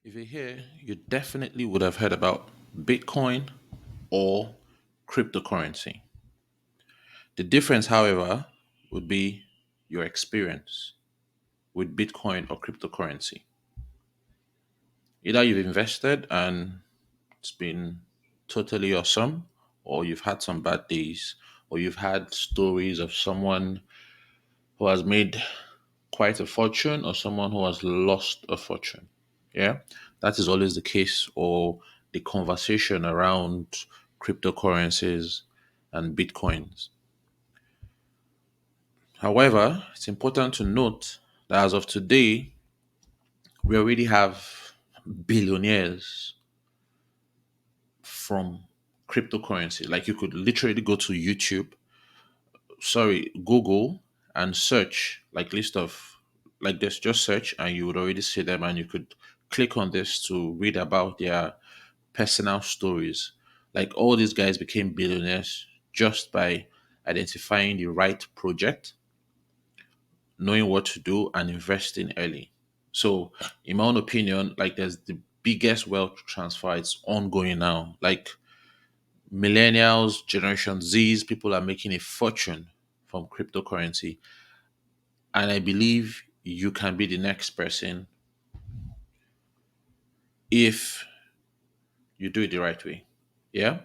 If you're here, you definitely would have heard about Bitcoin or cryptocurrency. The difference, however, would be your experience with Bitcoin or cryptocurrency. Either you've invested and it's been totally awesome, or you've had some bad days, or you've had stories of someone who has made quite a fortune or someone who has lost a fortune. Yeah, that is always the case, or the conversation around cryptocurrencies and bitcoins. However, it's important to note that as of today, we already have billionaires from cryptocurrency. Like you could literally go to Google and search like list of like this, just search and you would already see them and you could click on this to read about their personal stories. Like all these guys became billionaires just by identifying the right project, knowing what to do, and investing early. So, in my own opinion, like there's the biggest wealth transfer. It's ongoing now. Like millennials, Generation Z's, people are making a fortune from cryptocurrency. And I believe you can be the next person if you do it the right way. Yeah.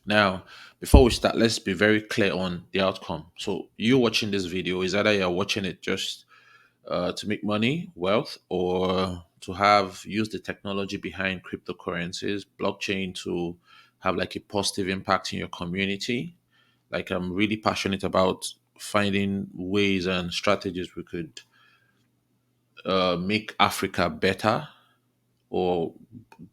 Now, before we start, let's be very clear on the outcome. So, you watching this video is either you're watching it just to make money, wealth, or to have use the technology behind cryptocurrencies, blockchain to have like a positive impact in your community. Like I'm really passionate about finding ways and strategies we could make Africa better or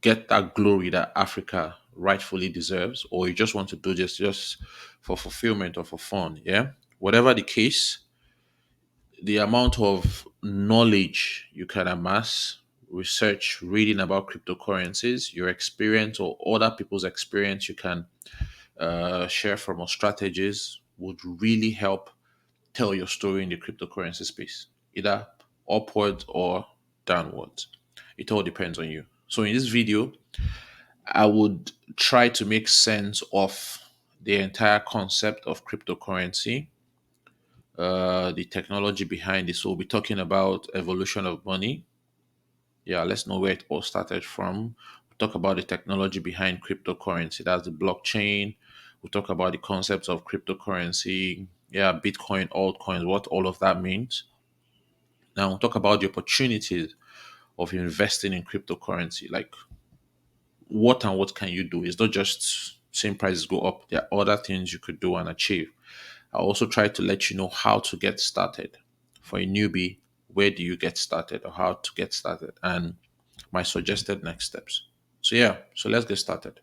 get that glory that Africa rightfully deserves, or you just want to do this just for fulfillment or for fun. Yeah. Whatever the case, the amount of knowledge you can amass, research, reading about cryptocurrencies, your experience or other people's experience you can share from our strategies would really help tell your story in the cryptocurrency space, either upwards or downwards. It all depends on you. So in this video, I would try to make sense of the entire concept of cryptocurrency, the technology behind it. So we'll be talking about evolution of money. Yeah, let's know where it all started from. We'll talk about the technology behind cryptocurrency. That's the blockchain. We'll talk about the concepts of cryptocurrency. Yeah, Bitcoin, altcoins, what all of that means. Now we'll talk about the opportunities of investing in cryptocurrency. Like what can you do? It's not just same prices go up. There are other things you could do and achieve. I also try to let you know how to get started. For a newbie, where do you get started or how to get started and my suggested next steps. So yeah, so let's get started.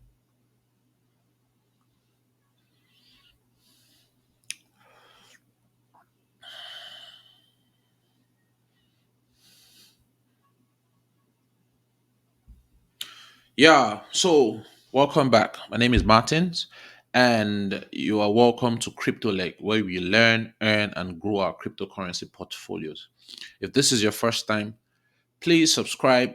Yeah, so welcome back. My name is Martins and you are welcome to Crypto Leg where we learn, earn and grow our cryptocurrency portfolios. If this is your first time, please subscribe,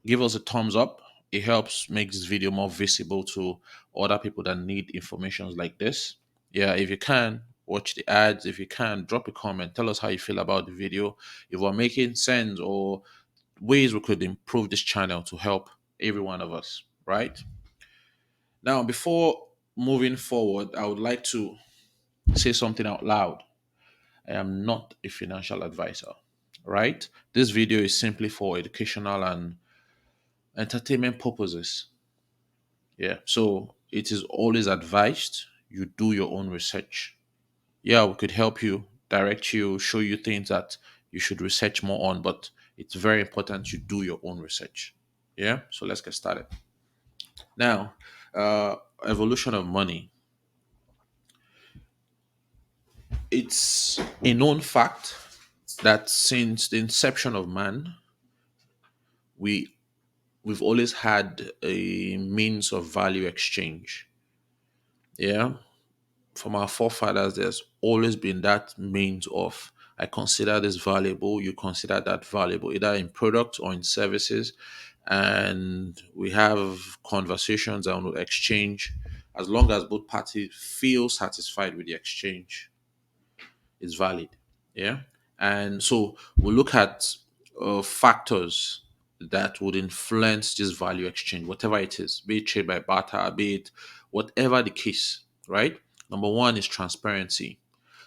give us a thumbs up. It helps make this video more visible to other people that need information like this. Yeah, if you can, watch the ads. If you can, drop a comment. Tell us how you feel about the video. If we're making sense or ways we could improve this channel to help every one of us, right? Now, before moving forward, I would like to say something out loud. I am not a financial advisor, right? This video is simply for educational and entertainment purposes. Yeah. So it is always advised you do your own research. Yeah, we could help you, direct you, show you things that you should research more on, but it's very important you do your own research. Yeah. So let's get started. Now, evolution of money. It's a known fact that since the inception of man, we we've always had a means of value exchange. Yeah. From our forefathers, there's always been that means of I consider this valuable, you consider that valuable, either in product or in services. And we have conversations and we exchange. As long as both parties feel satisfied with the exchange, it's valid. Yeah. And so we look at factors that would influence this value exchange, whatever it is, be it trade by barter, be it whatever the case, right? Number one is transparency.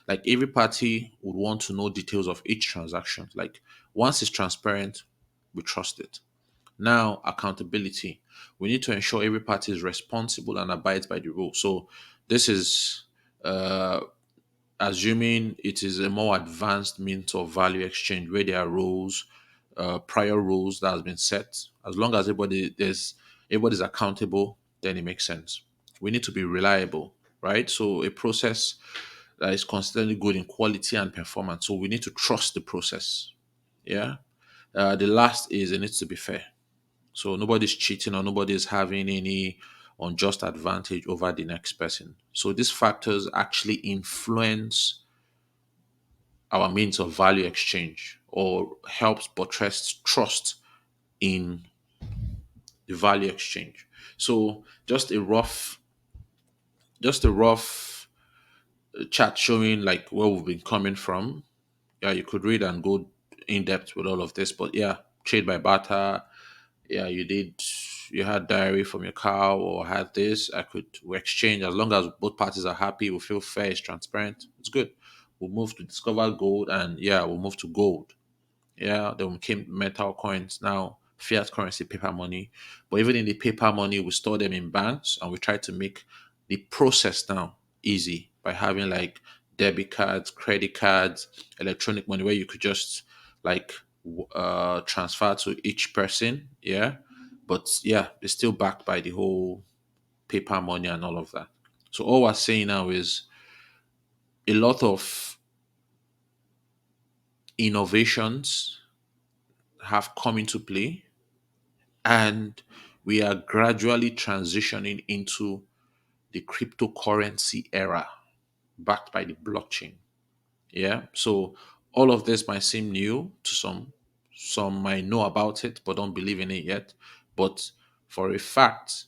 Like every party would want to know details of each transaction. Like once it's transparent, we trust it. Now, accountability. We need to ensure every party is responsible and abides by the rules. So this is uh, assuming it is a more advanced means of value exchange where there are rules, prior rules that has been set. As long as everybody's accountable, then it makes sense. We need to be reliable, right? So a process that is consistently good in quality and performance. So we need to trust the process. Yeah. The last is it needs to be fair. So nobody's cheating or nobody's having any unjust advantage over the next person. So these factors actually influence our means of value exchange or helps buttress trust in the value exchange. So just a rough chart showing like where we've been coming from. Yeah, you could read and go in depth with all of this, but yeah, trade by barter. Yeah, you had diary from your cow or had this. We exchange as long as both parties are happy, we feel fair, it's transparent, it's good. We'll move to discover gold and yeah, we'll move to gold. Yeah, then came metal coins, now fiat currency, paper money. But even in the paper money, we store them in banks and we try to make the process now easy by having like debit cards, credit cards, electronic money where you could just like transfer to each person. Yeah. But yeah, it's still backed by the whole paper money and all of that. So all we're saying now is a lot of innovations have come into play and we are gradually transitioning into the cryptocurrency era backed by the blockchain. Yeah. So all of this might seem new to some. Some might know about it but don't believe in it yet. But for a fact,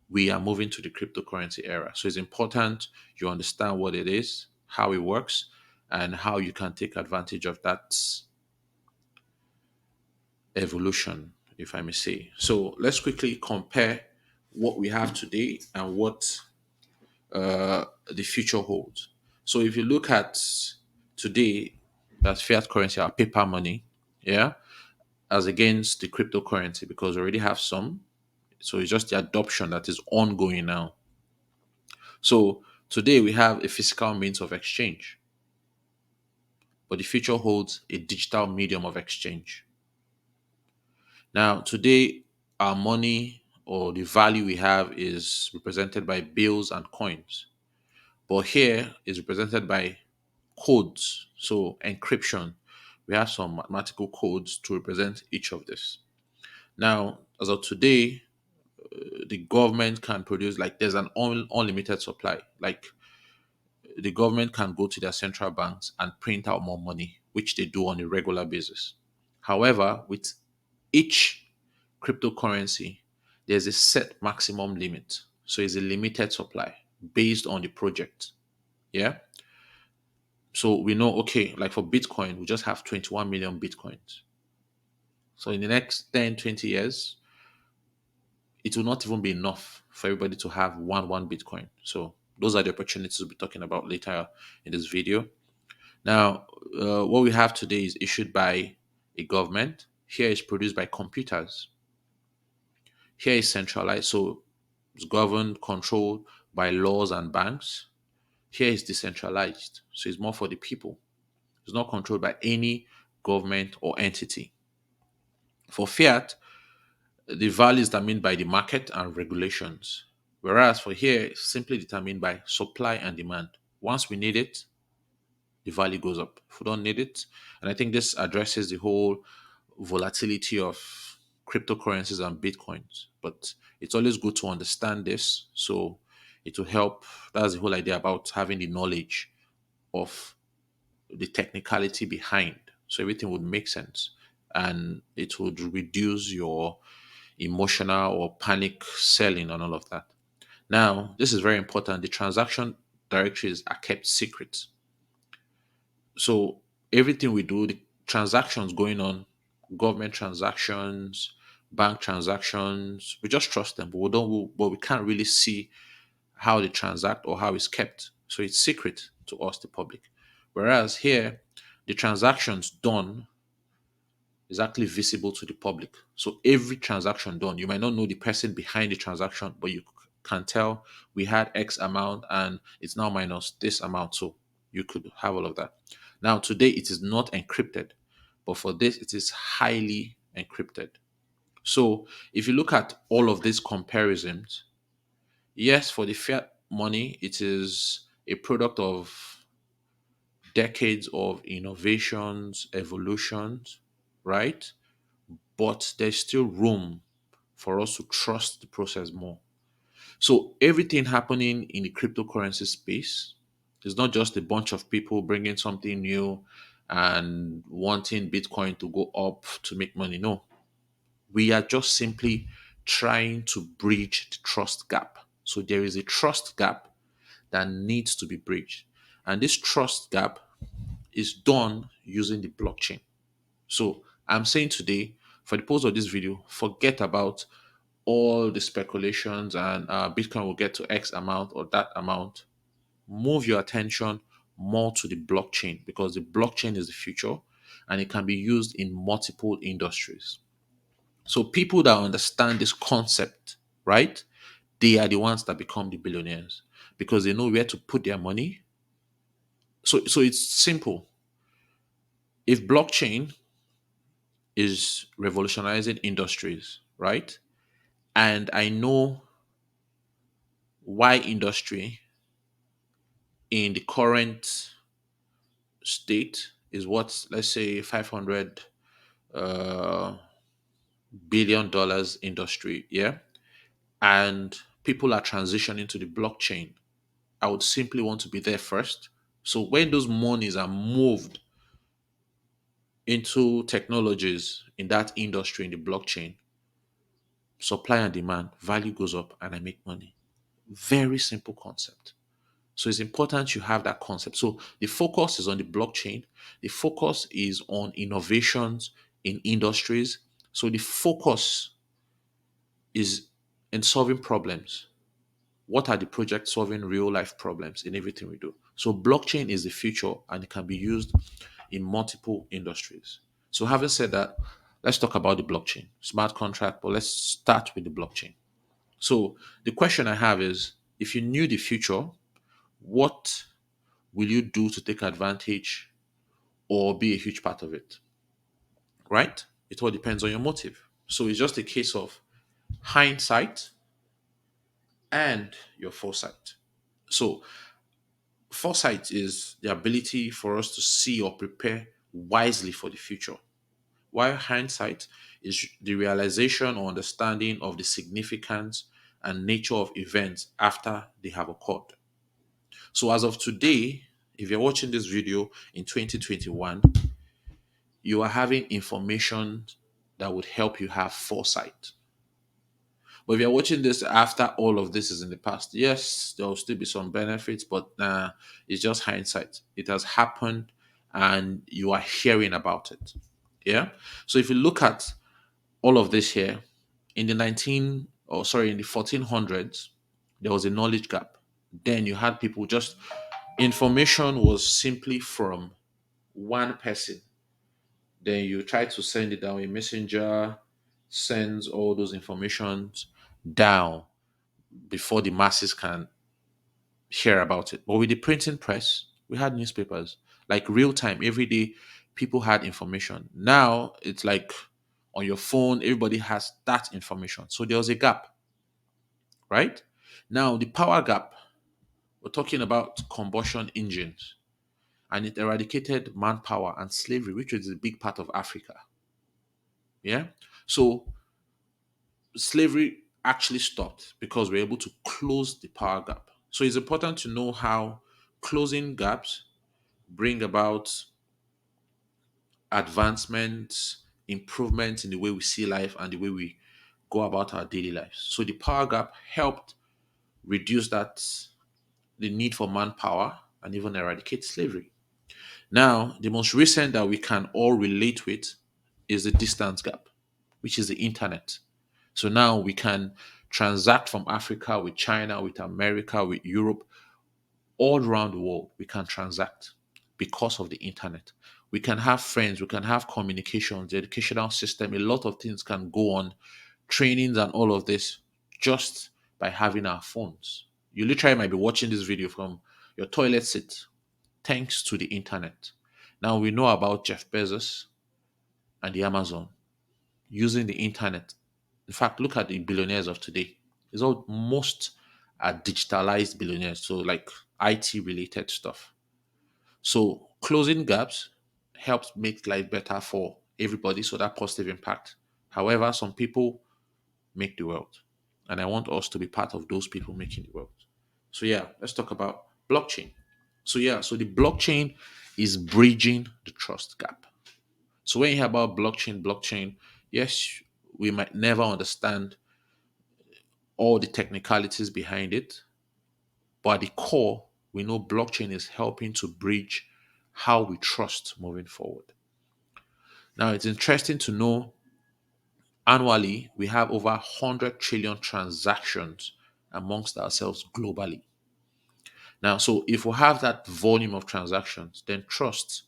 we are moving to the cryptocurrency era. So it's important you understand what it is, how it works, and how you can take advantage of that evolution, if I may say. So let's quickly compare what we have today and what the future holds. So if you look at today, that's fiat currency, our paper money, yeah, as against the cryptocurrency, because we already have some. So it's just the adoption that is ongoing now. So today we have a physical means of exchange, but the future holds a digital medium of exchange. Now, today, our money or the value we have is represented by bills and coins. But here is represented by codes. So, encryption. We have some mathematical codes to represent each of this. Now, as of today, the government can produce, like, there's an unlimited supply. Like, the government can go to their central banks and print out more money, which they do on a regular basis. However, with each cryptocurrency, there's a set maximum limit. So it's a limited supply based on the project. Yeah. So we know, okay, like for Bitcoin, we just have 21 million Bitcoins. So in the next 10, 20 years, it will not even be enough for everybody to have one Bitcoin. So those are the opportunities we'll be talking about later in this video. Now, what we have today is issued by a government. Here is produced by computers. Here is centralized, so it's governed, controlled by laws and banks. Here is decentralized, so it's more for the people. It's not controlled by any government or entity. For fiat, the value is determined by the market and regulations, whereas for here, it's simply determined by supply and demand. Once we need it, the value goes up. If we don't need it, and I think this addresses the whole volatility of cryptocurrencies and bitcoins. But it's always good to understand this, so it will help. That's the whole idea about having the knowledge of the technicality behind. So everything would make sense and it would reduce your emotional or panic selling and all of that. Now, this is very important. The transaction directories are kept secret. So everything we do, the transactions going on, government transactions, bank transactions, we just trust them, but but we can't really see how they transact or how it's kept. So it's secret to us, the public. Whereas here, the transactions done is actually visible to the public. So every transaction done, you might not know the person behind the transaction, but you can tell we had X amount and it's now minus this amount. So you could have all of that. Now, today it is not encrypted, but for this, it is highly encrypted. So if you look at all of these comparisons, yes, for the fiat money, it is a product of decades of innovations, evolutions, right? But there's still room for us to trust the process more. So everything happening in the cryptocurrency space is not just a bunch of people bringing something new and wanting Bitcoin to go up to make money. No, we are just simply trying to bridge the trust gap. So there is a trust gap that needs to be bridged. And this trust gap is done using the blockchain. So I'm saying today, for the purpose of this video, forget about all the speculations and Bitcoin will get to X amount or that amount. Move your attention more to the blockchain because the blockchain is the future and it can be used in multiple industries. So people that understand this concept, right? They are the ones that become the billionaires because they know where to put their money. So it's simple. If blockchain is revolutionizing industries, right? And I know why industry in the current state is what, let's say, 500 uh, billion dollars industry, yeah, and people are transitioning to the blockchain. I would simply want to be there first. So when those monies are moved into technologies in that industry in the blockchain, supply and demand, value goes up, and I make money. Very simple concept. So it's important you have that concept. So the focus is on the blockchain. The focus is on innovations in industries. So the focus is in solving problems. What are the projects solving real life problems in everything we do? So blockchain is the future and it can be used in multiple industries. So having said that, let's talk about the blockchain, smart contract, but let's start with the blockchain. So the question I have is if you knew the future, what will you do to take advantage or be a huge part of it? Right? It all depends on your motive. So it's just a case of hindsight and your foresight. So, foresight is the ability for us to see or prepare wisely for the future, while hindsight is the realization or understanding of the significance and nature of events after they have occurred. So, as of today, if you're watching this video in 2021, you are having information that would help you have foresight. But if you're watching this after all of this is in the past, yes, there will still be some benefits, but it's just hindsight. It has happened and you are hearing about it. Yeah. So if you look at all of this here, in the in the 1400s, there was a knowledge gap. Then you had people just, information was simply from one person. Then you try to send it down a messenger, sends all those informations down before the masses can hear about it. But with the printing press, we had newspapers like real time every day. People had information. Now it's like on your phone, everybody has that information. So there was a gap, right? Now the power gap. We're talking about combustion engines, and it eradicated manpower and slavery, which is a big part of Africa. Yeah. So slavery actually stopped because we're able to close the power gap. So it's important to know how closing gaps bring about advancements, improvements in the way we see life and the way we go about our daily lives. So the power gap helped reduce that the need for manpower and even eradicate slavery. Now, the most recent that we can all relate with is the distance gap, which is the internet. So now we can transact from Africa with China, with America, with Europe, all around the world. We can transact because of the internet. We can have friends, we can have communications, the educational system, a lot of things can go on, trainings and all of this just by having our phones. You literally might be watching this video from your toilet seat thanks to the internet. Now we know about Jeff Bezos and the Amazon using the internet. In fact, look at the billionaires of today. It's all most are digitalized billionaires, so like IT related stuff. So closing gaps helps make life better for everybody, so that positive impact. However, some people make the world, and I want us to be part of those people making the world. So yeah, let's talk about blockchain. So yeah, so the blockchain is bridging the trust gap. So when you hear about blockchain, yes, we might never understand all the technicalities behind it, but at the core, we know blockchain is helping to bridge how we trust moving forward. Now, it's interesting to know annually we have over 100 trillion transactions amongst ourselves globally. Now, so if we have that volume of transactions, then trust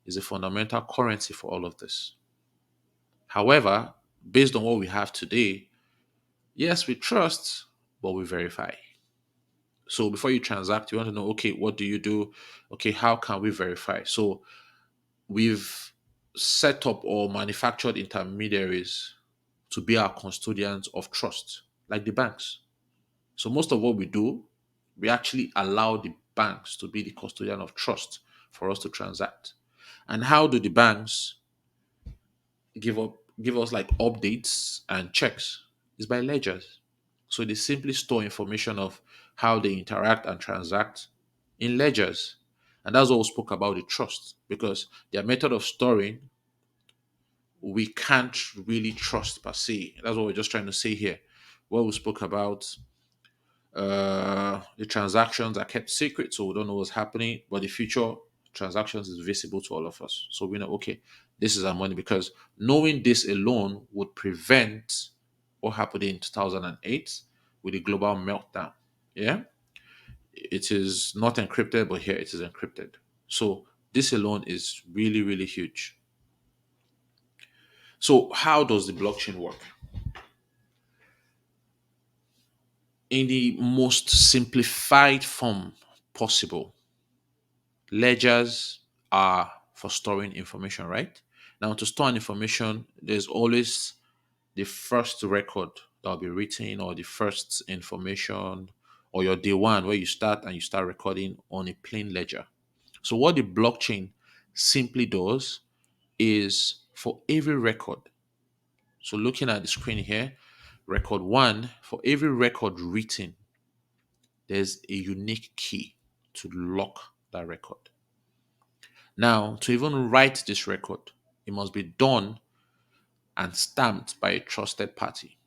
is a fundamental currency for all of this. However, based on what we have today, yes, we trust, but we verify. So before you transact, you want to know, okay, what do you do? Okay, how can we verify? So we've set up or manufactured intermediaries to be our custodians of trust, like the banks. So most of what we do, we actually allow the banks to be the custodian of trust for us to transact. And how do the banks give us like updates and checks? Is by ledgers. So they simply store information of how they interact and transact in ledgers. And that's what we spoke about the trust, because their method of storing we can't really trust per se. That's what we're just trying to say here. What we spoke about, the transactions are kept secret, so we don't know what's happening, but the future transactions is visible to all of us. So we know, okay, this is our money, because knowing this alone would prevent what happened in 2008 with the global meltdown. Yeah, it is not encrypted, but here it is encrypted. So this alone is really, really huge. So how does the blockchain work? In the most simplified form possible, ledgers are for storing information, right? Now, to store an information, there's always the first record that will be written, or the first information, or your day one where you start and you start recording on a plain ledger. So, what the blockchain simply does is for every record. So, looking at the screen here, record one, for every record written, there's a unique key to lock that record. Now, to even write this record, it must be done and stamped by a trusted party.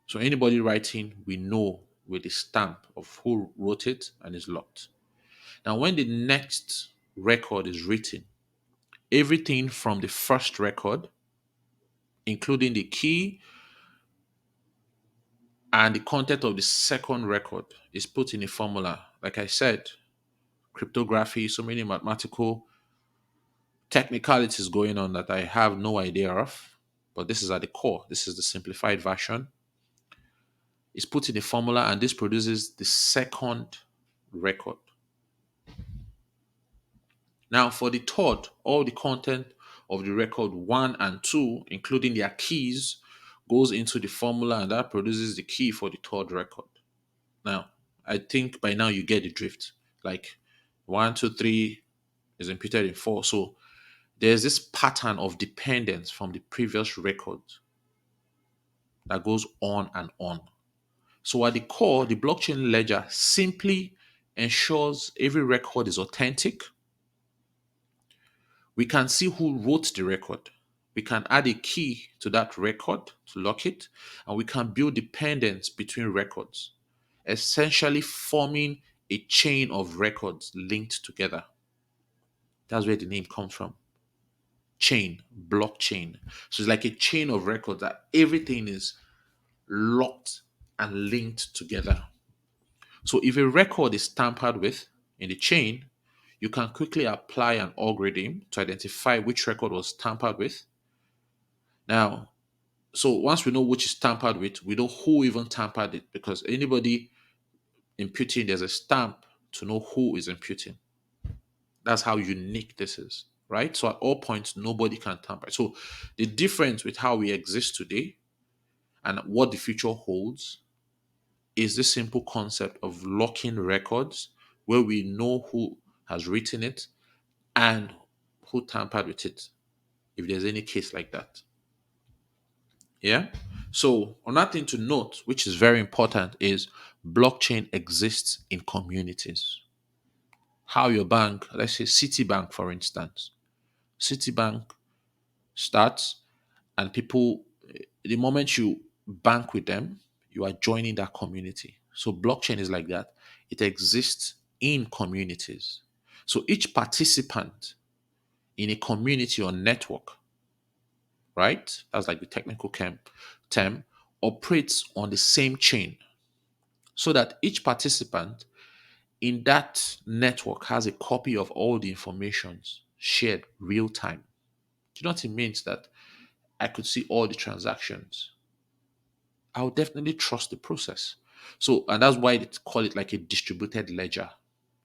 So anybody writing, we know with the stamp of who wrote it and is locked. Now, when the next record is written, everything from the first record, including the key and the content of the second record, is put in a formula. Like I said, cryptography, so many mathematical technicalities going on that I have no idea of, but this is at the core. This is the simplified version. It's put in a formula, and this produces the second record. Now, for the third, all the content of the record one and two, including their keys, goes into the formula, and that produces the key for the third record. Now, I think by now you get the drift. Like one, two, three is imputed in four. So there's this pattern of dependence from the previous record that goes on and on. So at the core, the blockchain ledger simply ensures every record is authentic. We can see who wrote the record. We can add a key to that record to lock it, and we can build dependence between records, essentially forming a chain of records linked together. That's where the name comes from. Chain, blockchain. So it's like a chain of records that everything is locked and linked together. So if a record is tampered with in the chain, you can quickly apply an algorithm to identify which record was tampered with. Now, so once we know which is tampered with, we know who even tampered it, because anybody imputing, there's a stamp to know who is imputing. That's how unique this is, right? So at all points, nobody can tamper. So the difference with how we exist today and what the future holds is this simple concept of locking records where we know who has written it and who tampered with it, if there's any case like that. Yeah. So another thing to note, which is very important, is blockchain exists in communities. How your bank, let's say Citibank, for instance, Citibank starts, and people, the moment you bank with them, you are joining that community. So blockchain is like that. It exists in communities. So each participant in a community or network, right? That's like the technical term, operates on the same chain, so that each participant in that network has a copy of all the informations shared real time. Do you know what it means? That I could see all the transactions. I would definitely trust the process. So, and that's why they call it like a distributed ledger,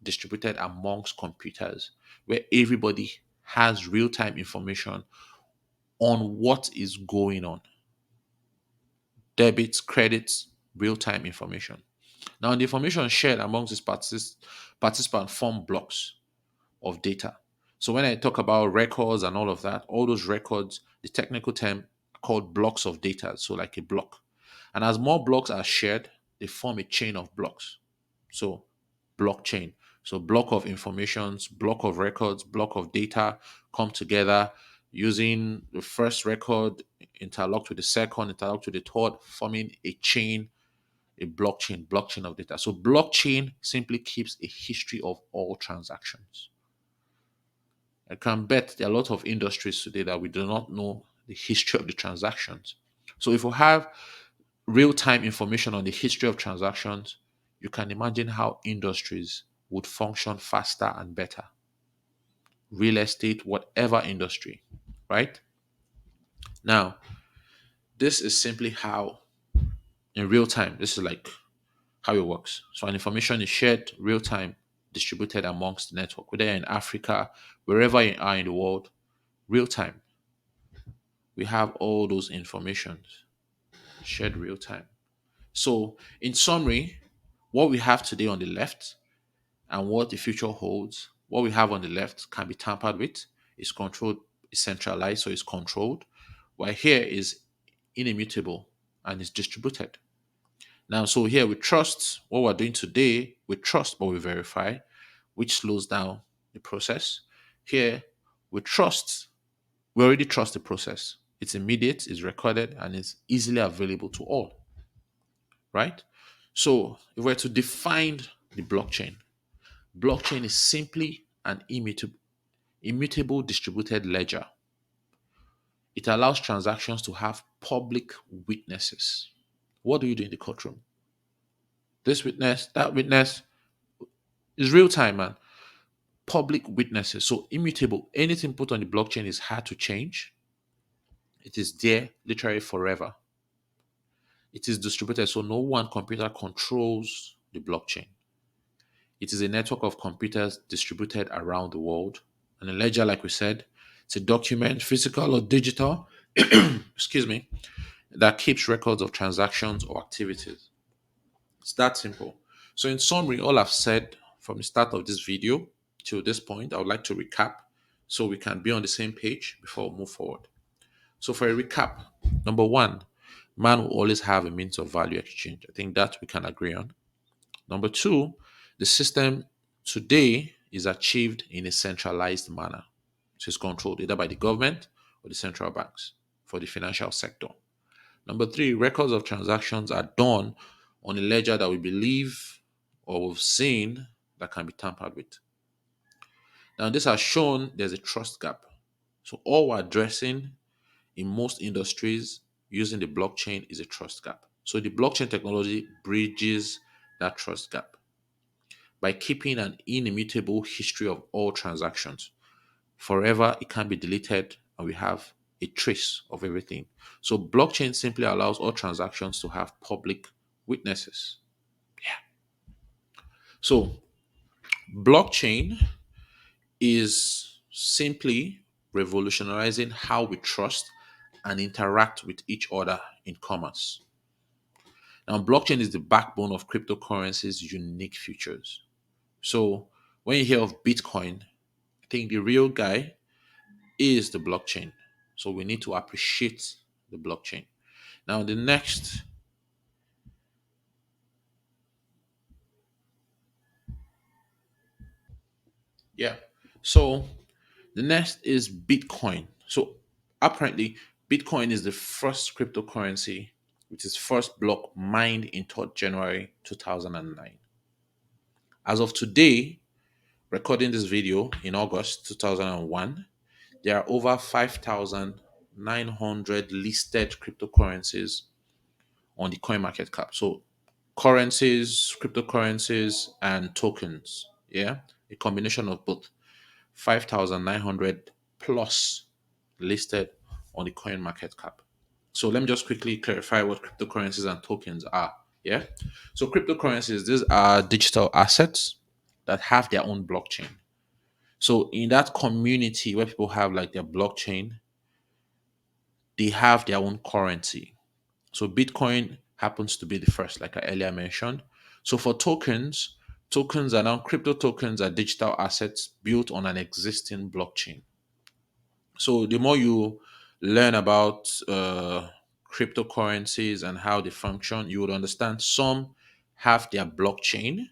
distributed amongst computers, where everybody has real time information on what is going on. Debits, credits, real time information. Now, the information shared amongst these participants form blocks of data. So when I talk about records and all of that, all those records, the technical term called blocks of data. So like a block. And as more blocks are shared, they form a chain of blocks. So blockchain. So block of informations, block of records, block of data come together using the first record interlocked with the second, interlocked with the third, forming a chain, a blockchain of data. So blockchain simply keeps a history of all transactions. I can bet there are a lot of industries today that we do not know the history of the transactions. So if we have real time information on the history of transactions, you can imagine how industries would function faster and better. Real estate, whatever industry, right? Now, this is simply how, in real time, this is like how it works. So, an information is shared real time, distributed amongst the network, whether you're in Africa, wherever you are in the world, real time. We have all those informations shared real time. So, in summary, what we have today on the left and what the future holds, what we have on the left can be tampered with, is controlled, is centralized, so it's controlled, while here is inimmutable and is distributed. Now, so here we trust what we're doing today, we trust but we verify, which slows down the process. Here, we trust, we already trust the process. It's immediate, it's recorded, and it's easily available to all, right? So, if we're to define the blockchain, blockchain is simply an immutable distributed ledger. It allows transactions to have public witnesses. What do you do in the courtroom? This witness, that witness is real time, man. Public witnesses. So immutable. Anything put on the blockchain is hard to change. It is there literally forever. It is distributed, so no one computer controls the blockchain. It is a network of computers distributed around the world. And a ledger, like we said, it's a document, physical or digital, excuse me, that keeps records of transactions or activities. It's that simple. So, in summary, all I've said from the start of this video to this point, I would like to recap so we can be on the same page before we move forward. So, for a recap, number one, man will always have a means of value exchange. I think that we can agree on. Number two, The system today is achieved in a centralized manner. So it's controlled either by the government or the central banks for the financial sector. Number three, records of transactions are done on a ledger that we believe or we've seen that can be tampered with. Now, this has shown there's a trust gap. So, all we're addressing in most industries using the blockchain is a trust gap. So, the blockchain technology bridges that trust gap by keeping an inimitable history of all transactions. Forever, it can be deleted, and we have a trace of everything. So, blockchain simply allows all transactions to have public witnesses. So, blockchain is simply revolutionizing how we trust and interact with each other in commerce. Now, blockchain is the backbone of cryptocurrencies' unique features. So, when you hear of Bitcoin, I think the real guy is the blockchain. So, we need to appreciate the blockchain. Now, the next, yeah. So, the next is Bitcoin. So, apparently, Bitcoin is the first cryptocurrency with its first block mined in 3rd January 2009. As of today, recording this video in August 2001, there are over 5,900 listed cryptocurrencies on the coin market cap. So currencies, cryptocurrencies, and tokens. Yeah, a combination of both. 5,900 plus listed on the coin market cap. So let me just quickly clarify what cryptocurrencies and tokens are. Yeah. So cryptocurrencies, these are digital assets that have their own blockchain. So in that community where people have like their blockchain, they have their own currency. So Bitcoin happens to be the first, like I earlier mentioned. So for tokens, tokens are now crypto tokens are digital assets built on an existing blockchain. So the more you learn about cryptocurrencies and how they function, you would understand some have their blockchain,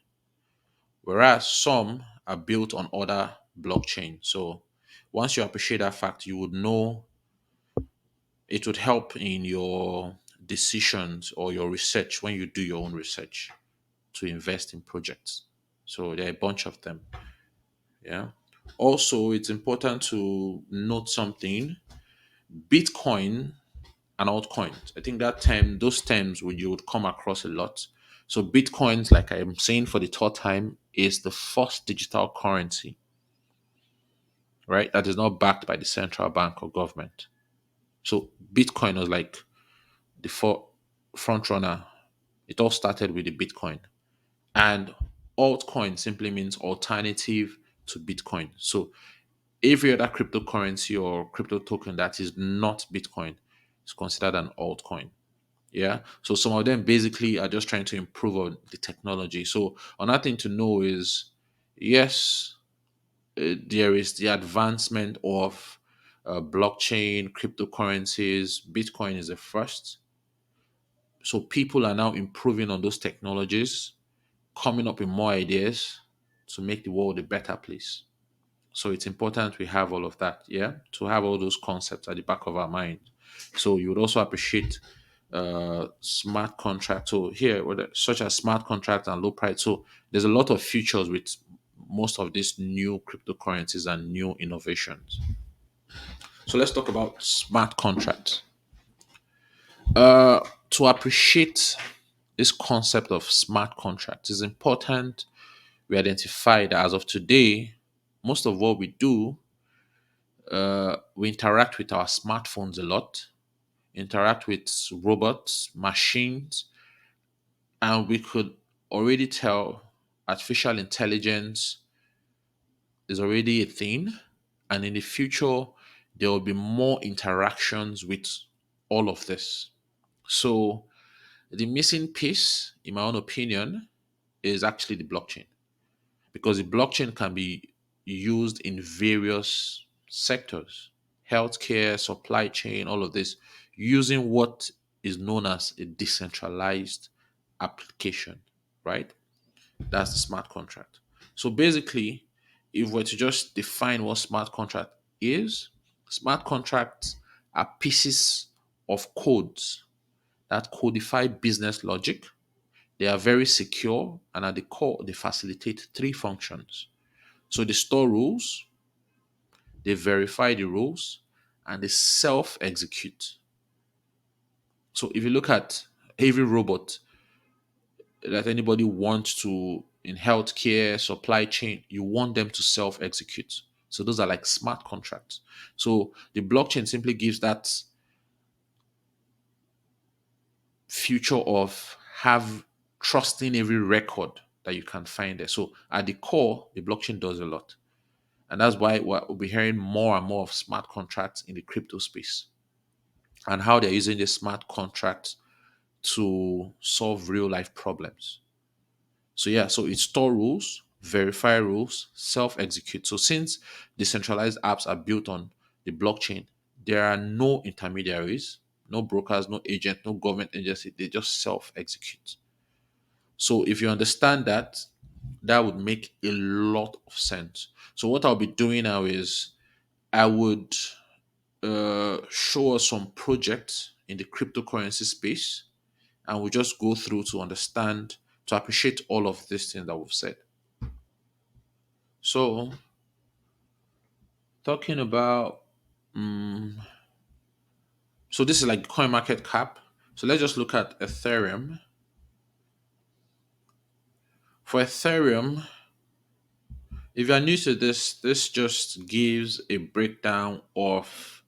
whereas some are built on other blockchain. So once you appreciate that fact, you would know it would help in your decisions or your research when you do your own research to invest in projects. So there are a bunch of them. Yeah. Also, it's important to note something. Bitcoin and altcoins. I think that term, those terms would you would come across a lot. So Bitcoins, like I'm saying for the third time, is the first digital currency, right? That is not backed by the central bank or government. So Bitcoin was like the front runner. It all started with the Bitcoin. And altcoin simply means alternative to Bitcoin. So every other cryptocurrency or crypto token that is not Bitcoin is considered an altcoin. Yeah. So some of them basically are just trying to improve on the technology. So another thing to know is yes, there is the advancement of blockchain, cryptocurrencies. Bitcoin is the first. So people are now improving on those technologies, coming up with more ideas to make the world a better place. So it's important we have all of that, yeah, to have all those concepts at the back of our mind. So you would also appreciate smart contracts. So here, such as smart contracts and low price. So there's a lot of features with most of these new cryptocurrencies and new innovations. So let's talk about smart contracts. To appreciate this concept of smart contracts, it's important we identify that as of today, most of what we do, we interact with our smartphones a lot, interact with robots, machines, and we could already tell artificial intelligence is already a thing. And in the future, there will be more interactions with all of this. So, the missing piece, in my own opinion, is actually the blockchain because the blockchain can be used in various sectors, healthcare, supply chain, all of this, using what is known as a decentralized application, right? That's the smart contract. So basically, if we're to just define what smart contract is, smart contracts are pieces of codes that codify business logic. They are very secure, and at the core, they facilitate three functions. So they store rules, they verify the rules, and they self execute. So if you look at every robot that anybody wants to in healthcare, supply chain, you want them to self execute. So those are like smart contracts. So the blockchain simply gives that future of have trusting every record that you can find there. So at the core, the blockchain does a lot. And that's why we'll be hearing more and more of smart contracts in the crypto space and how they're using the smart contracts to solve real life problems. So yeah, so it store rules, verify rules, self-execute. So since decentralized apps are built on the blockchain, there are no intermediaries, no brokers, no agent, no government agency. They just self-execute. So if you understand that, that would make a lot of sense. So what I'll be doing now is I would show us some projects in the cryptocurrency space, and we'll just go through to understand, to appreciate all of these things that we've said. So, talking about, so this is like coin market cap. So let's just look at Ethereum. For Ethereum, if you're new to this, this just gives a breakdown of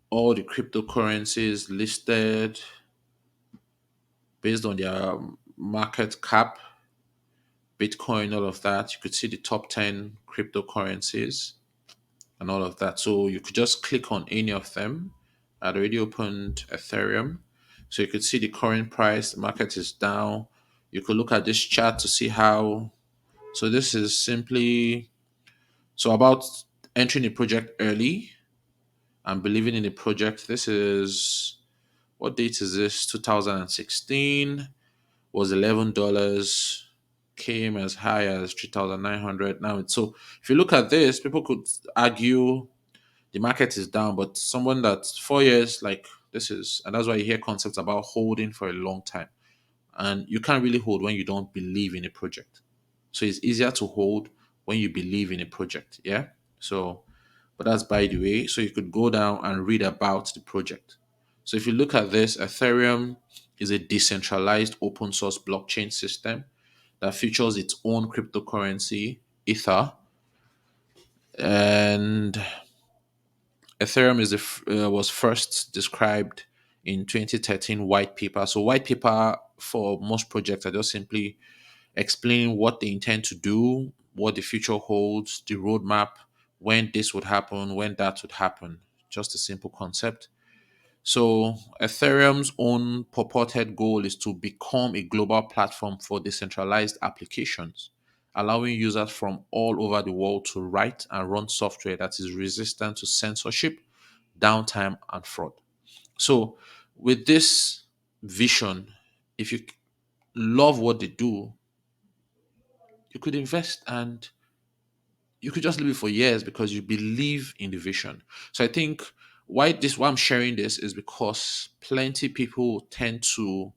all the cryptocurrencies listed based on their market cap, Bitcoin, all of that. You could see the top 10 cryptocurrencies and all of that. So you could just click on any of them. I'd already opened Ethereum. So you could see the current price, the market is down. You could look at this chart to see how. So this is simply so about entering a project early and believing in the project. This is what date is this? 2016 was $11, came as high as 3,900. Now it's so if you look at this, people could argue the market is down, but someone that's 4 years, like this is, and that's why you hear concepts about holding for a long time. And you can't really hold when you don't believe in a project. So it's easier to hold when you believe in a project. Yeah. So, but that's by the way. So you could go down and read about the project. So if you look at this, Ethereum is a decentralized open source blockchain system that features its own cryptocurrency, Ether, and Ethereum was first described in 2013 white paper. So white paper for most projects are just simply explaining what they intend to do, what the future holds, the roadmap, when this would happen, when that would happen. Just a simple concept. So Ethereum's own purported goal is to become a global platform for decentralized applications, allowing users from all over the world to write and run software that is resistant to censorship, downtime, and fraud. So, with this vision, if you love what they do, you could invest and you could just live it for years because you believe in the vision. So, I think why I'm sharing this is because plenty people tend to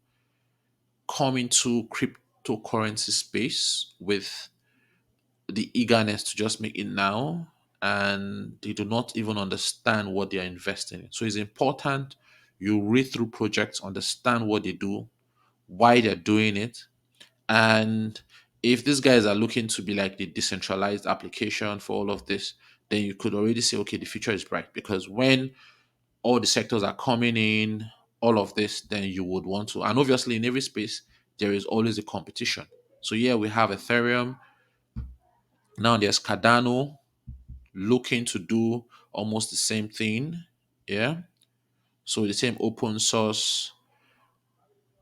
come into cryptocurrency space with the eagerness to just make it now, and they do not even understand what they are investing in. So it's important you read through projects, understand what they do, why they're doing it, and if these guys are looking to be like the decentralized application for all of this, then you could already say, okay, the future is bright because when all the sectors are coming in, all of this, then you would want to. And obviously, in every space, there is always a competition. So, yeah, we have Ethereum. Now there's Cardano looking to do almost the same thing. Yeah. So the same open source.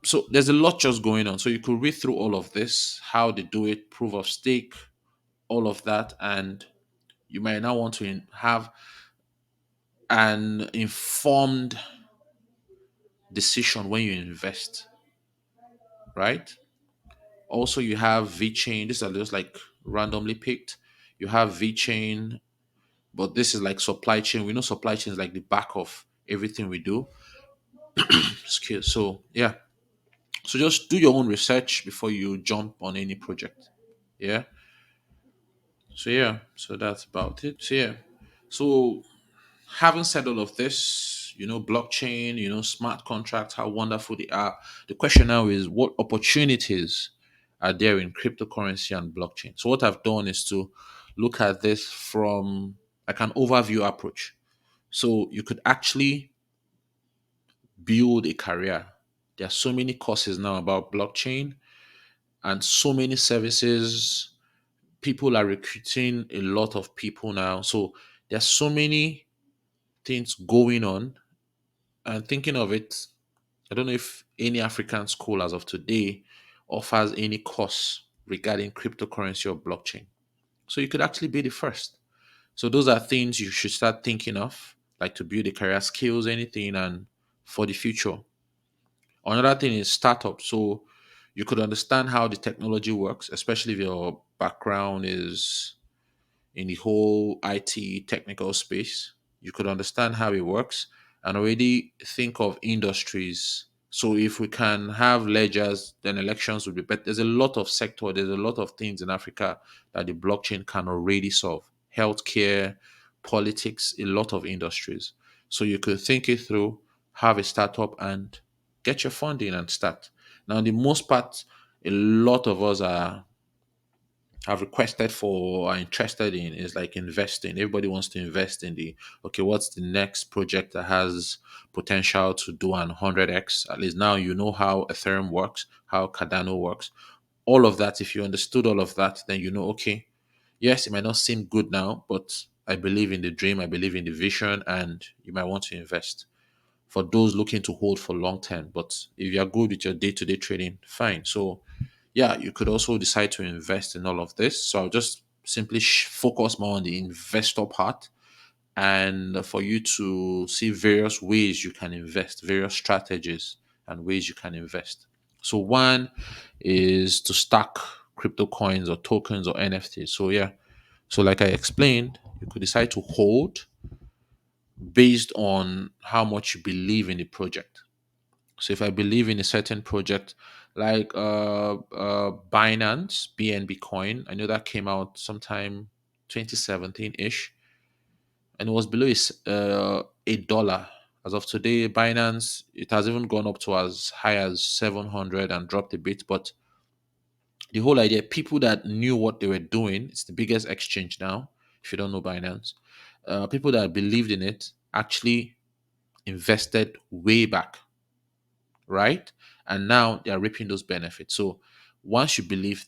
So there's a lot just going on. So you could read through all of this, how they do it, proof of stake, all of that. And you might now want to have an informed decision when you invest, right? Also, you have VeChain. These are just like randomly picked. You have VeChain, but this is like supply chain. We know supply chain is like the back of everything we do. So yeah, so just do your own research before you jump on any project. Yeah. So yeah, so that's about it. So yeah, so having said all of this, blockchain, smart contracts, how wonderful they are. The question now is, what opportunities are there in cryptocurrency and blockchain? So what I've done is to look at this from like an overview approach. So you could actually build a career. There are so many courses now about blockchain and so many services. People are recruiting a lot of people now. So there's so many things going on. And thinking of it, I don't know if any African school as of today offers any course regarding cryptocurrency or blockchain. So you could actually be the first. So those are things you should start thinking of, like to build a career, skills, anything, and for the future. Another thing is startup. So you could understand how the technology works, especially if your background is in the whole IT technical space. You could understand how it works and already think of industries. So if we can have ledgers, then elections would be better. There's a lot of sector, there's a lot of things in Africa that the blockchain can already solve. Healthcare, politics, a lot of industries. So you could think it through, have a startup and get your funding and start. Now, the most part, a lot of us have requested for, are interested in, is like investing. Everybody wants to invest in the, okay, what's the next project that has potential to do an 100x? At least now you know how Ethereum works, how Cardano works. All of that, if you understood all of that, then you know, okay, yes, it might not seem good now, but I believe in the dream, I believe in the vision, and you might want to invest. For those looking to hold for long term, but if you're good with your day-to-day trading, fine. So yeah, you could also decide to invest in all of this. So I'll just simply focus more on the investor part and for you to see various ways you can invest, various strategies and ways you can invest. So one is to stack crypto coins or tokens or NFTs. So yeah, so like I explained, you could decide to hold based on how much you believe in the project. So if I believe in a certain project, like Binance, BNB coin, I know that came out sometime 2017 ish, and it was below $8. As of today, Binance, it has even gone up to as high as 700 and dropped a bit. But the whole idea, people that knew what they were doing, it's the biggest exchange now. If you don't know Binance, people that believed in it actually invested way back, right? And now they are reaping those benefits. So once you believe,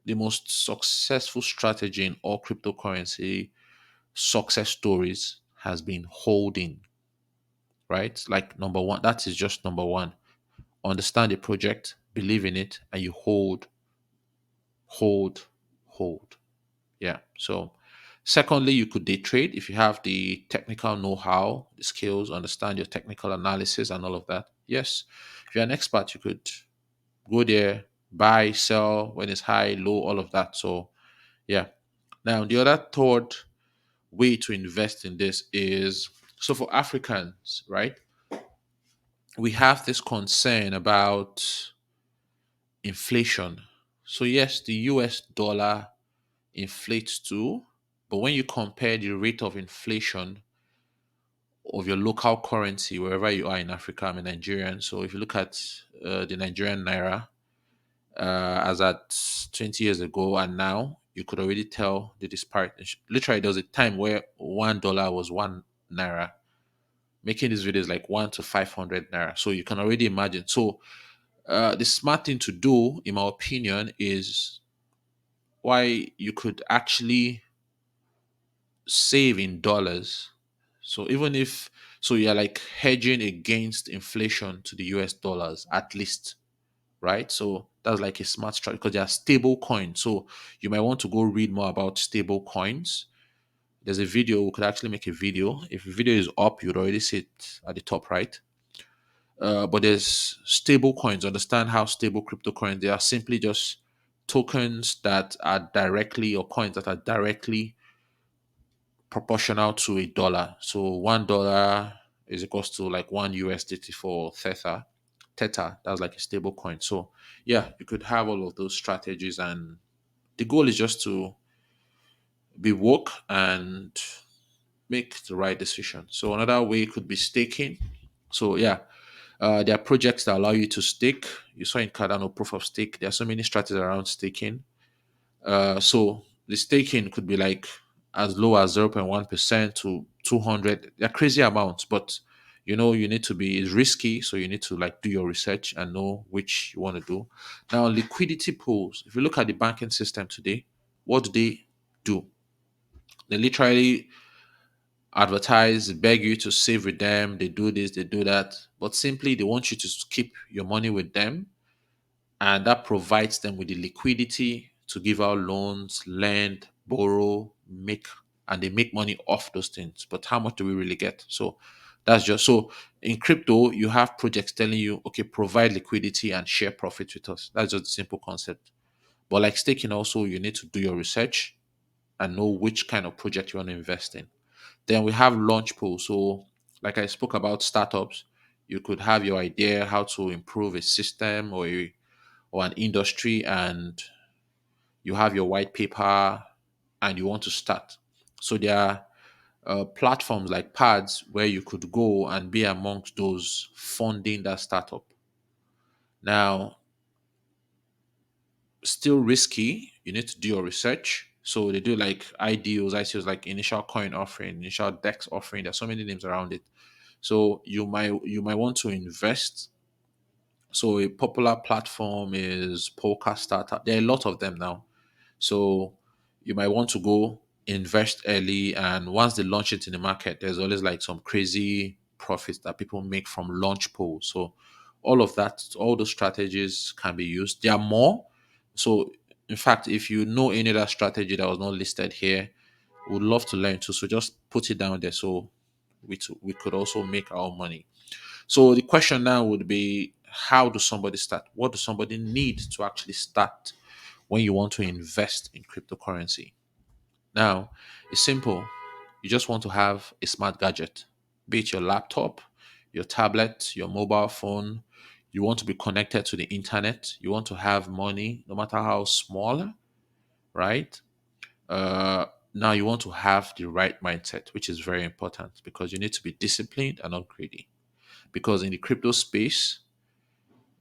the most successful strategy in all cryptocurrency success stories has been holding, right? Like number one, that is just number one. Understand the project, believe in it, and you hold, hold, hold. Yeah. So secondly, you could day trade if you have the technical know-how, the skills, understand your technical analysis and all of that. Yes. If you're an expert, you could go there, buy, sell when it's high, low, all of that. So yeah. Now the other third way to invest in this is, so for Africans, right? We have this concern about inflation. So yes, the US dollar inflates too, but when you compare the rate of inflation of your local currency wherever you are in Africa, I'm a Nigerian. So if you look at the Nigerian naira, as at 20 years ago and now, you could already tell the disparity. Literally, there was a time where $1 was 1 naira. Making these videos like 1 to 500 naira. So you can already imagine. So the smart thing to do, in my opinion, is why you could actually save in dollars. So even if, so you're like hedging against inflation to the US dollars at least, right? So that's like a smart strategy because they are stable coins. So you might want to go read more about stable coins. There's a video, we could actually make a video. If the video is up, you'd already see it at the top right. But there's stable coins. Understand how stable cryptocurrencies, they are simply just tokens that are directly, or coins that are directly proportional to a dollar. So $1 is equals to like one USDT for Theta. Theta, that's like a stable coin. So yeah, you could have all of those strategies, and the goal is just to be woke and make the right decision. So another way could be staking. So yeah, there are projects that allow you to stake. You saw in Cardano proof of stake. There are so many strategies around staking. So the staking could be like as low as 0.1% to 200. They're crazy amounts, but you need to be, it's risky. So you need to like do your research and know which you want to do. Now, liquidity pools, if you look at the banking system today, what do they do? They literally advertise, beg you to save with them. They do this, they do that, but simply they want you to keep your money with them, and that provides them with the liquidity to give out loans, lend, borrow, make, and they make money off those things. But how much do we really get? So that's just so in crypto, you have projects telling you, okay, provide liquidity and share profits with us. That's just a simple concept. But like staking, also, you need to do your research and know which kind of project you want to invest in. Then we have launch pool. So, like I spoke about startups, you could have your idea how to improve a system or an industry, and you have your white paper and you want to start. So there are platforms like pads where you could go and be amongst those funding that startup. Now, still risky. You need to do your research. So they do like ICOs like initial coin offering, initial DEX offering. There's so many names around it. So you might want to invest. So a popular platform is Polka Startup. There are a lot of them now. So you might want to go invest early, and once they launch it in the market, there's always like some crazy profits that people make from launch pools. So all of that, all those strategies can be used. There are more. So in fact, if you know any other strategy that was not listed here, would love to learn too. So just put it down there so we could also make our money. So the question now would be, how do somebody start? What does somebody need to actually start when you want to invest in cryptocurrency? Now, it's simple. You just want to have a smart gadget, be it your laptop, your tablet, your mobile phone. You want to be connected to the internet. You want to have money, no matter how small, right? Uh, Now you want to have the right mindset, which is very important because you need to be disciplined and not greedy. Because in the crypto space,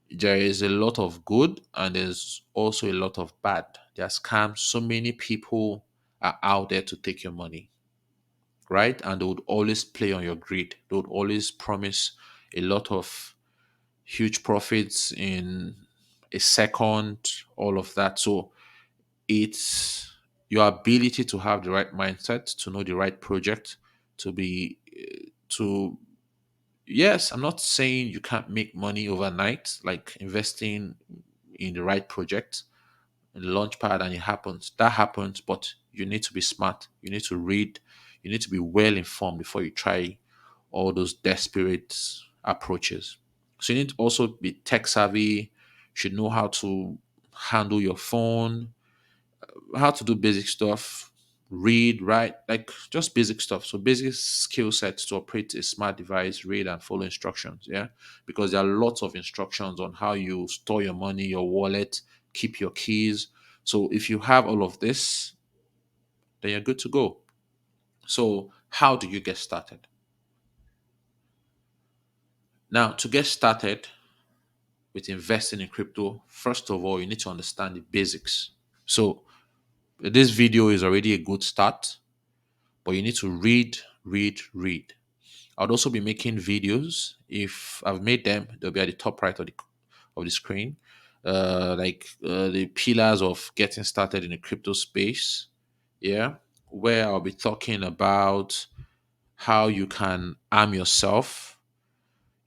there is a lot of good and there's also a lot of bad. There are scams. So many people are out there to take your money, right? And they would always play on your greed. They would always promise a lot of huge profits in a second, all of that. So it's your ability to have the right mindset, to know the right project, to be to yes, I'm not saying you can't make money overnight, like investing in the right project, in the launch pad, and it happens. That happens, but you need to be smart. You need to read. You need to be well informed before you try all those desperate approaches. So you need to also be tech savvy, should know how to handle your phone, how to do basic stuff, read, write, like just basic stuff. So basic skill sets to operate a smart device, read and follow instructions. Yeah. Because there are lots of instructions on how you store your money, your wallet, keep your keys. So if you have all of this, then you're good to go. So how do you get started? Now, to get started with investing in crypto, first of all, you need to understand the basics. So this video is already a good start, but you need to read, read, read. I'd also be making videos. If I've made them, they'll be at the top right of the screen. The pillars of getting started in the crypto space. Yeah. Where I'll be talking about how you can arm yourself.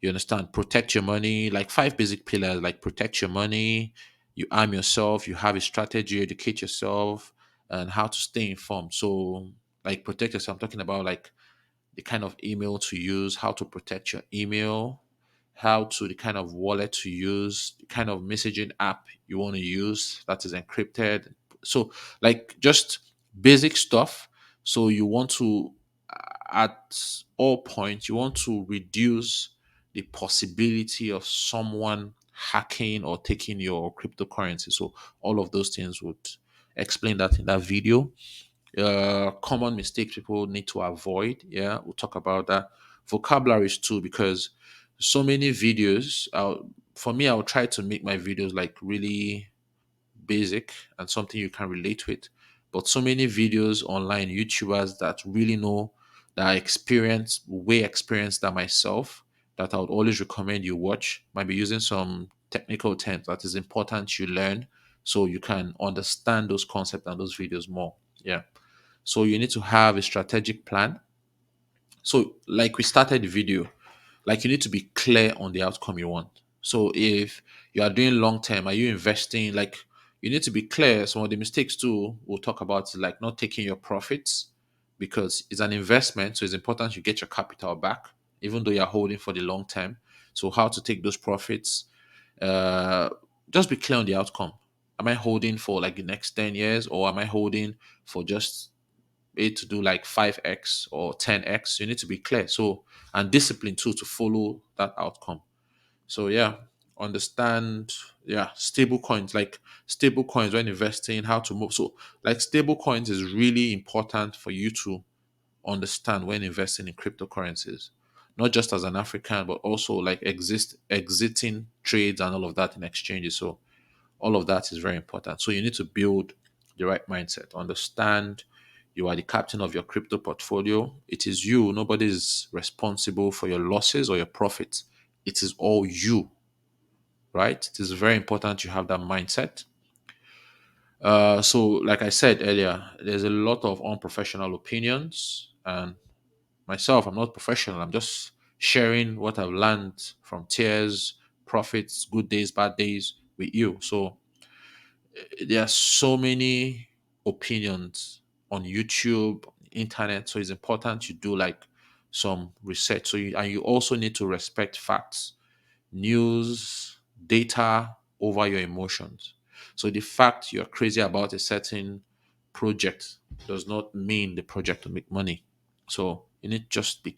You understand? Protect your money, like five basic pillars, like protect your money, you arm yourself, you have a strategy, educate yourself, and how to stay informed. So, like protect yourself, I'm talking about like the kind of email to use, how to protect your email, how to the kind of wallet to use, the kind of messaging app you want to use that is encrypted. So, like, just basic stuff. So you want to, at all points, you want to reduce the possibility of someone hacking or taking your cryptocurrency. So all of those things would explain that in that video. Common mistakes people need to avoid. Yeah, we'll talk about that. Vocabularies too, because so many videos. For me, I'll try to make my videos like really basic and something you can relate with. But so many videos online, YouTubers that really know, that are experienced, way experienced than myself, that I would always recommend you watch, might be using some technical terms that is important you learn so you can understand those concepts and those videos more. Yeah. So you need to have a strategic plan. So, like we started the video, like you need to be clear on the outcome you want. So if you are doing long term, are you investing? Like you need to be clear. Some of the mistakes too we'll talk about is like not taking your profits because it's an investment. So it's important you get your capital back, even though you're holding for the long term. So how to take those profits? Uh, just be clear on the outcome. Am I holding for like the next 10 years or am I holding for just it to do like 5x or 10x? You need to be clear. So, and discipline too to follow that outcome. So, yeah, understand, yeah, stable coins, like stable coins when investing, how to move. So, like stable coins is really important for you to understand when investing in cryptocurrencies, not just as an African, but also like exiting trades and all of that in exchanges. So, all of that is very important. So you need to build the right mindset. Understand you are the captain of your crypto portfolio. It is you. Nobody is responsible for your losses or your profits. It is all you, right? It is very important you have that mindset. So, like I said earlier, there's a lot of unprofessional opinions, and myself, I'm not professional. I'm just sharing what I've learned from tears, profits, good days, bad days with you. So there are so many opinions on YouTube, internet. So it's important you do like some research. So you, and you also need to respect facts, news, data over your emotions. So the fact you're crazy about a certain project does not mean the project will make money. So you need to just be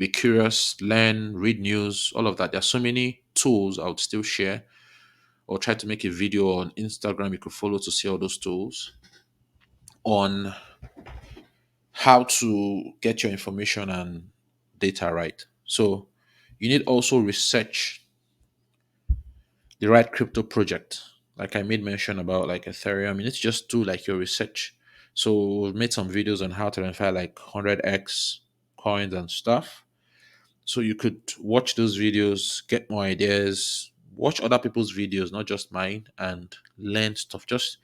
curious, learn, read news, all of that. There are so many tools I would still share or try to make a video on Instagram you could follow to see all those tools on how to get your information and data right. So you need also research the right crypto project. Like I made mention about like Ethereum, you need to just do like your research. So we've made some videos on how to identify like 100x coins and stuff. So you could watch those videos, get more ideas, watch other people's videos, not just mine, and learn stuff. Just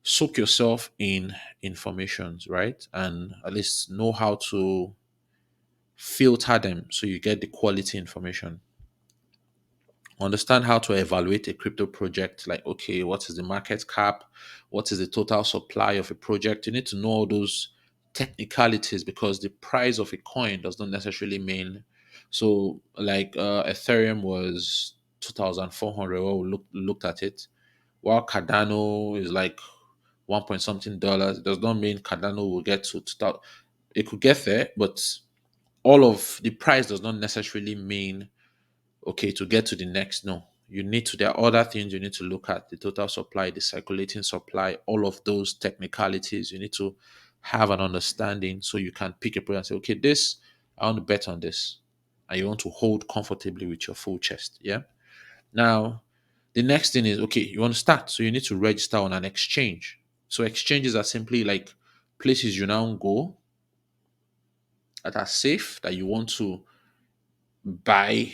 soak yourself in informations, right? And at least know how to filter them so you get the quality information. Understand how to evaluate a crypto project, like, okay, what is the market cap? What is the total supply of a project? You need to know all those technicalities because the price of a coin does not necessarily mean. So, like, Ethereum was 2,400 when we looked at it, while Cardano is like 1 point something dollars. It does not mean Cardano will get to 2,000. It could get there, but all of the price does not necessarily mean okay to get to the next. No, you need to, there are other things you need to look at: the total supply, the circulating supply, all of those technicalities you need to have an understanding so you can pick a product and say, okay, this, I want to bet on this, and you want to hold comfortably with your full chest. Yeah. Now the next thing is, okay, you want to start, so you need to register on an exchange. So exchanges are simply like places you now go that are safe, that you want to buy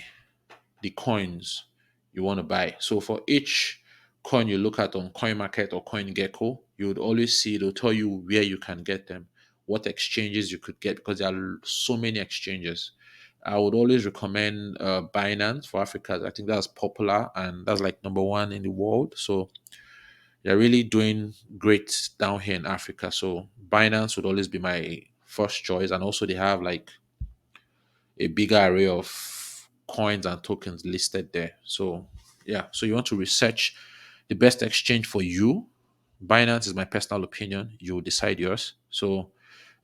the coins you want to buy. So for each coin you look at on Coin Market or CoinGecko, you would always see it'll tell you where you can get them, what exchanges you could get, because there are so many exchanges. I would always recommend Binance for Africa. I think that's popular and that's like number one in the world. So they're really doing great down here in Africa. So Binance would always be my first choice. And also they have like a bigger array of coins and tokens listed there. So yeah, so you want to research the best exchange for you. Binance is my personal opinion. You decide yours. So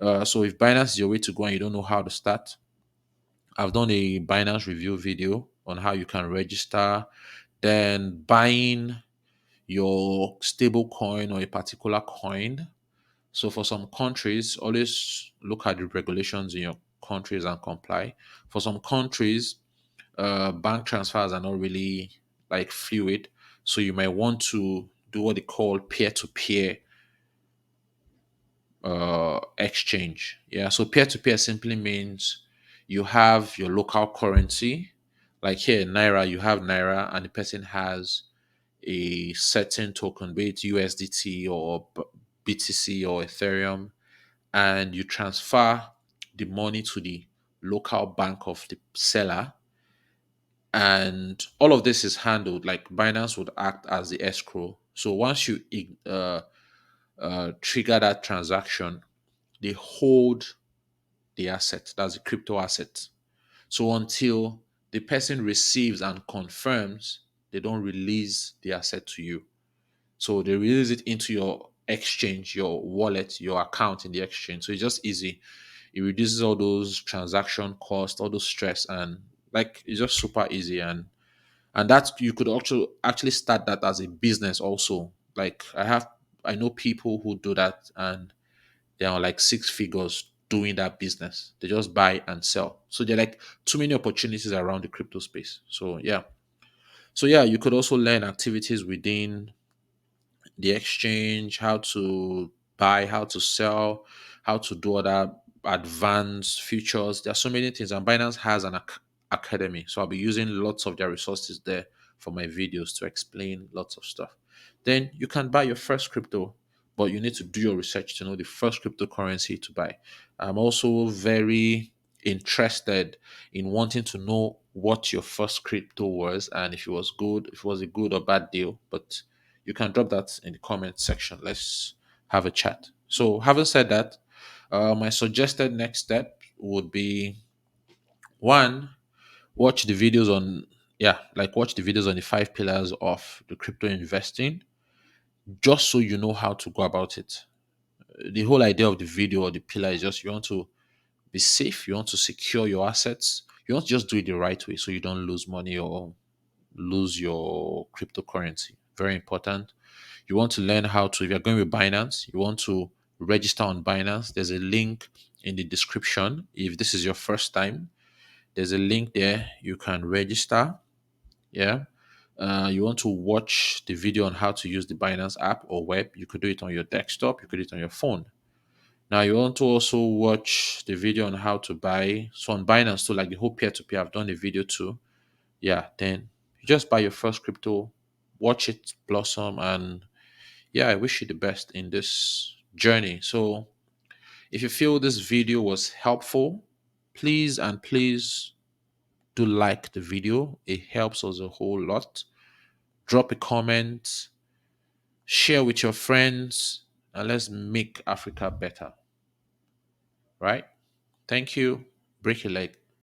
so if Binance is your way to go and you don't know how to start, I've done a Binance review video on how you can register, then buying your stable coin or a particular coin. So for some countries, always look at the regulations in your countries and comply. For some countries, bank transfers are not really like fluid, so you might want to do what they call peer-to-peer exchange. Yeah, so peer-to-peer simply means you have your local currency, like here in Naira, you have Naira, and the person has a certain token, be it USDT or BTC or Ethereum, and you transfer the money to the local bank of the seller. And all of this is handled like Binance would act as the escrow. So once you trigger that transaction, they hold the asset, that's the crypto asset. So until the person receives and confirms, they don't release the asset to you. So they release it into your exchange, your wallet, your account in the exchange. So it's just easy. It reduces all those transaction costs, all those stress, and like it's just super easy. And that you could also actually start that as a business also. Like I know people who do that and they are like six figures doing that business. They just buy and sell. So there are like too many opportunities around the crypto space. So yeah. So yeah, you could also learn activities within the exchange, how to buy, how to sell, how to do other advanced features. There are so many things, and Binance has an academy. So I'll be using lots of their resources there for my videos to explain lots of stuff. Then you can buy your first crypto, but you need to do your research to know the first cryptocurrency to buy. I'm also very interested in wanting to know what your first crypto was and if it was good, if it was a good or bad deal. But you can drop that in the comment section. Let's have a chat. So, having said that, my suggested next step would be one, watch the videos on, yeah, like watch the videos on the five pillars of the crypto investing, just so you know how to go about it. The whole idea of the video or the pillar is just you want to be safe, you want to secure your assets, you want to just do it the right way so you don't lose money or lose your cryptocurrency. Very important. You want to learn how to, if you're going with Binance, you want to register on Binance. There's a link in the description. If this is your first time, there's a link there. You can register. Yeah. You want to watch the video on how to use the Binance app or web. You could do it on your desktop. You could do it on your phone. Now you want to also watch the video on how to buy. So on Binance, so like the whole peer-to-peer, I've done a video too. Yeah, then you just buy your first crypto, watch it blossom, and yeah, I wish you the best in this journey. So if you feel this video was helpful, please and please do like the video. It helps us a whole lot. Drop a comment, share with your friends, and let's make Africa better. Right? Thank you. Break your leg.